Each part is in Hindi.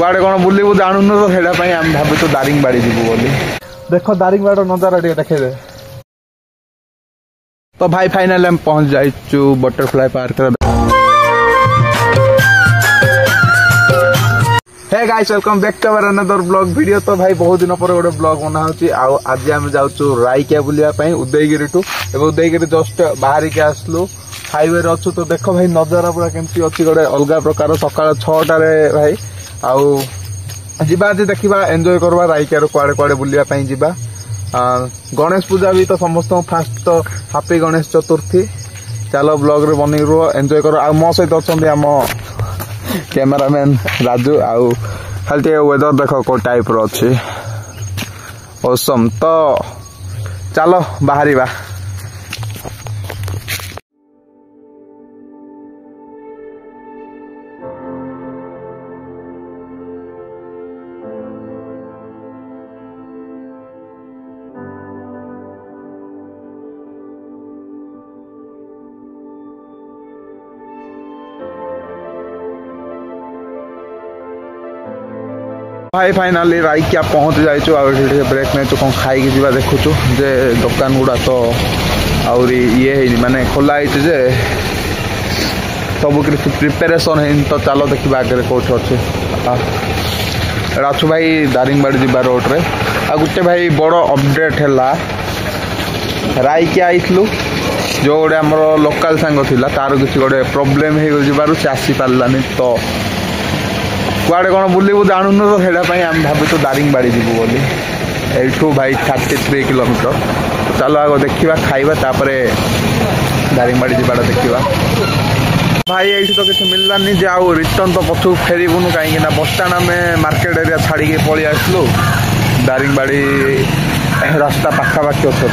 कुआडे कौन बुलू जानून तो से आम भावु दारिंगबाड़ी जीवु बोली। देख दारिंगबाड़ी नजारा टे देखे तो भाई फाइनल हम पहुंच जाइचु butterfly park. Hey guys welcome back to our another blog video. तो भाई बहुत दिन पर गोटे ब्लॉग बना होची। आज आम जाऊँ रायकिया बुलिया उदयगिरी टू उदयगिरी जस्ट बाहर के आसलु हाईवे रे अच्छु। तो देख भाई नजारा पूरा केमती अच्छी गोटे अलग प्रकार सकाल 6टार भाई आउ आज देखा एंजॉय करवा रायकिया कुआड़े कुआड़े बुलिया जावा। गणेश पूजा भी तो समस्त फास्ट तो हापी गणेश चतुर्थी। चलो ब्लॉग रे बनी रुह एंजॉय कर। मो सहित अच्छा आम कैमरामैन राजू आउ खाली वेदर देख को टाइप रो अच्छी औसम। तो चलो बाहर। भाई फाइनाली रायकिया पहुंच जाइचु। ब्रेक नहीं कौन खाई जा देखुचु जे दुकान गुड़ा तो आउरी ये माने खोला जे सब किसी प्रिपेरेसन है। तो चलो देखा आगे कौट अच्छे अच्छु भाई दारिंगबाड़ी जीवा रोड रे। आ गोटे भाई बड़ अपडेट है रायकिया आइलु जो गोटे आमर लोकल सांग थिला तार किसी गोटे प्रोब्लेम हो से आसी पारानी। तो कुआडे कौन बुलू जानून तो से आम भावु दारिंगबाड़ी जीवु बोली। एठू भाई 33 किलोमीटर। चलो आग देखा खाइबा तापरे दारिंगबाड़ी जीवाटा देखा। भाई ये तो किसी मिललानी जे आउ रिटर्न तो पछू फेरबुनु कहीं बस स्टाण आम मार्केट एरिया छाड़ी पलि आसलु। दारिंगबाड़ी रास्ता पाखापाखि अच्छे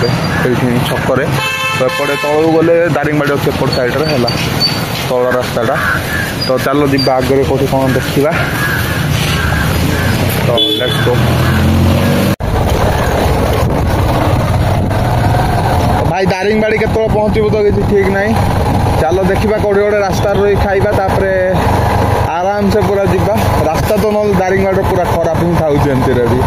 छकरे। तो एपटे तलू गले दारिंगबाड़ी अच्छे एपट साइड है तल रास्ताटा। तो चलो जी आगे कौटी कौन देखा। तो लेट्स गो। भाई दारिंगबाड़ी के पहुंचबू तो किसी ठीक नहीं। चलो देखा कौटे गोटे रास्ता रही खाइबा तापरे आराम से पूरा जीवा। रास्ता तो ना दारिंगबाड़ी पूरा खराब ही था एमती भी।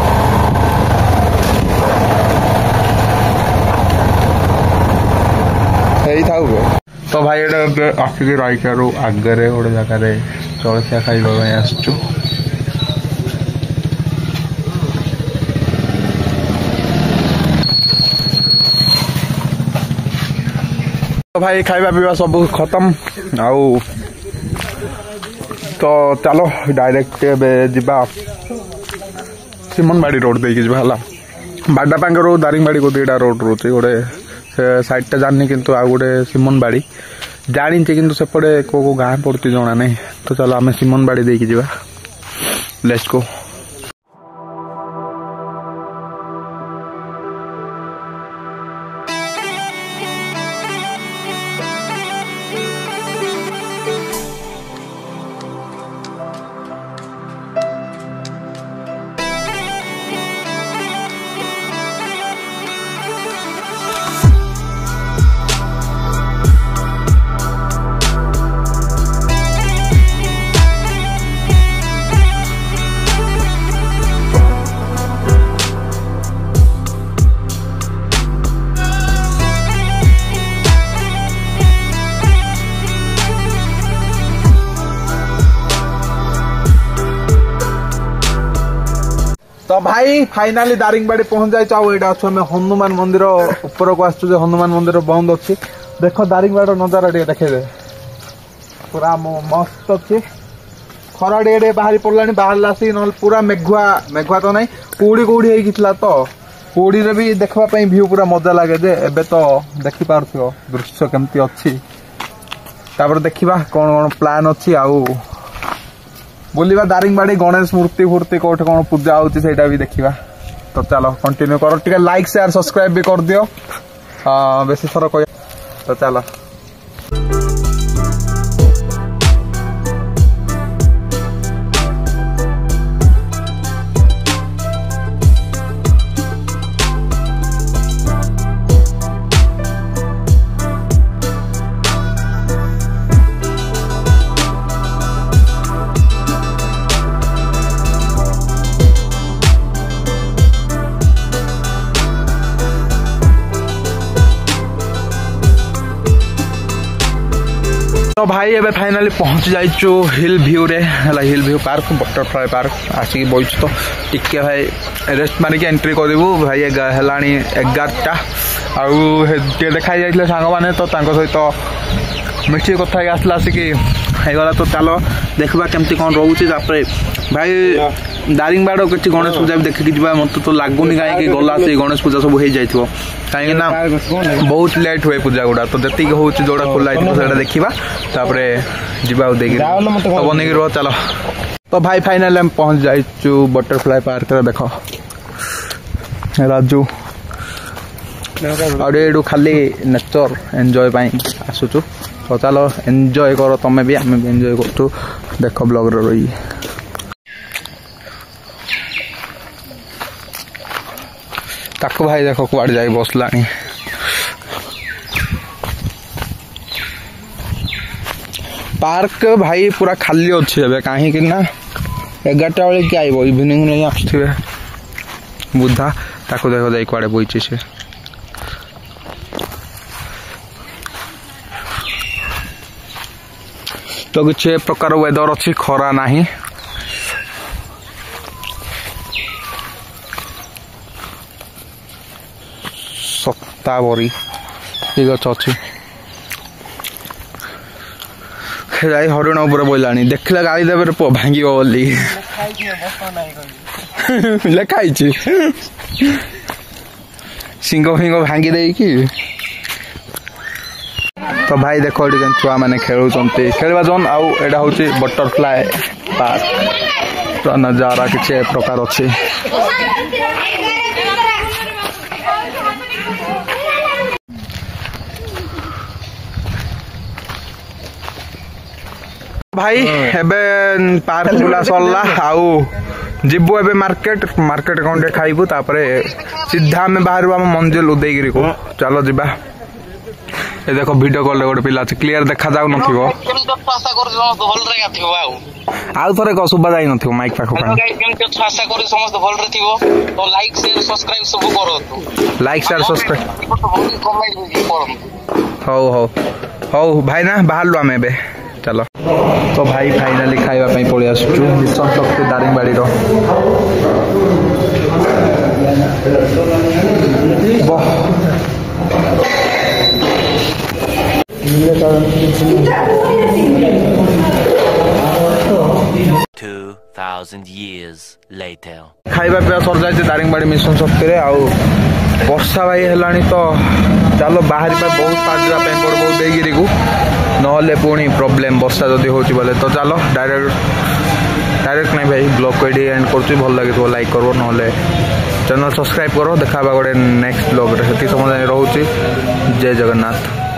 तो भाई आसिक रायकिया आगे गोटे जगार जलखिया खाइबा आसचु। तो भाई खाइबा पीवा सब खत्म आउ। तो चलो डायरेक्ट जीवा सिमनबाड़ी रोड देकी जीवा हला। बाडा पांगे दारिंगबाड़ी को 2टा रोड रोचे गोटे साइडटा जानी किंतु आ गोटे सिमनबाड़ी जानी किंतु सेपटे को गाँ पड़ती जना नहीं। तो चलो आम सिमनबाड़ी देकी जीवा। Let's go. तो भाई फाइनाली दारिंगबाड़ी पहुंच जाए। अच्छे हनुमान मंदिर ऊपर को आसु। हनुमान मंदिर बंद अच्छी। देख दारिंगबाड़ी नजारा टे देखे पूरा मस्त अच्छी। खरा टे बाहरी पड़ा बाहर आसी ना पूरा मेघुआ मेघुआ तो नहीं कुड़ी कुड़ी होता। तो कुड़ी रे भी देखा व्यू पूरा मजा लगे जे एबे तो देखी पार्थ्यो दृश्य केमती अच्छी। तापर देखा कौन कौन प्लान अच्छी आउ बुलिबा दारिंगबाड़ी गणेश मूर्ति फूर्ति कौट कौन पूजा होती सेटा भी देखा। तो चलो कंटिन्यू करो टिके लाइक शेयर सब्सक्राइब भी कर दियो बेसी थर कह। तो चलो तो भाई एबे फाइनाली पहुंच जाइचु हिल व्यू रे हला hill view park butterfly park आसिक बइच तो टिके भाई रेस्ट मारिक एंट्री करबू भाई हेलानी 11टा आउ हे देखा जाइले सांग माने तो तांको सहित मिठी कथा आसला आसिक गला तो चलो देखबा केमती कोन रहउची तापरे भाई दारिंगबाड़ किसी गणेश पूजा भी देखिक जा मत तो लगुनि कहीं गला से गणेश पूजा सब हो जाइए कहीं ना बहुत लेट हुए पूजा गुड़ा तो जी हूँ जोड़ा खोला है देखा तापर जीवा तो बन रो चलो तो भाई फाइनल हम पहुंच जाइचु बटरफ्लाई पार्क देख राजू और खाली नेचर एंजॉय आसुचु तो चलो एंजॉय करो तुम्हें भी आम भी एंजॉय कर देख ब्लॉग रही ताको भाई देखो कुआड़ जाए बसला पार्क भाई पूरा खाली अच्छे कहीं ना 11टा बेले किए आइब इवनिंग नहीं आसुवे बुधा ताको देखो जाए कुआड़े बइचे से तो किसी प्रकार वेदर अच्छी खरा नहीं सत्तावरी ये गच अच्छी जाई हरिण उपर बोला देखला गाड़ी देवे भांग बोली लिखाई सिंग फिंग भांगी दे कि तो भाई देख छुआ मैंने खेलुंट खेलवा जोन आउ एडा हूँ बटरफ्लाई पार्क तो नजारा किसी प्रकार अच्छे भाई एबे पार्क बुला सरला आउ जीवु एबे मार्केट मार्केट कौन खाइबू तापरे सीधा आम बाहर आम मंजिल उदयगिरी को चलो जीवा ये देखो वीडियो कॉल गोटे पिला क्लियर देखा जाऊ नथिबो आउ थरे को सुबा जाई नथिबो माइक पाखो आशा करी समस्त भल रे थिबो तो लाइक शेयर सब्सक्राइब सब करो लाइक शेयर सब्सक्राइब हो हो हो भाई ना बाहर लो आम एबे चलो तो भाई फाइनाली खाइबा पई पळि आसुचु मिशन शक्ति दारिंगबाड़ी रो वाह 2000 years later खाइबा पे सर जाय दारिंगबाड़ी मिशन शक्ति रे आउ वर्षा भाई हेलानी तो चलो बाहर पे बहुत पाजरा पे पड़बो देगिरी को नहले पुणी प्रॉब्लम वर्षा जदि होची बोले तो चलो डायरेक्ट नहीं भाई ब्लॉग को एंड करछु भल लागे तो लाइक करो नहले चैनल सब्सक्राइब करो देखा गोटे नेक्स्ट ब्लॉग रे हेती समय रहउची जय जगन्नाथ।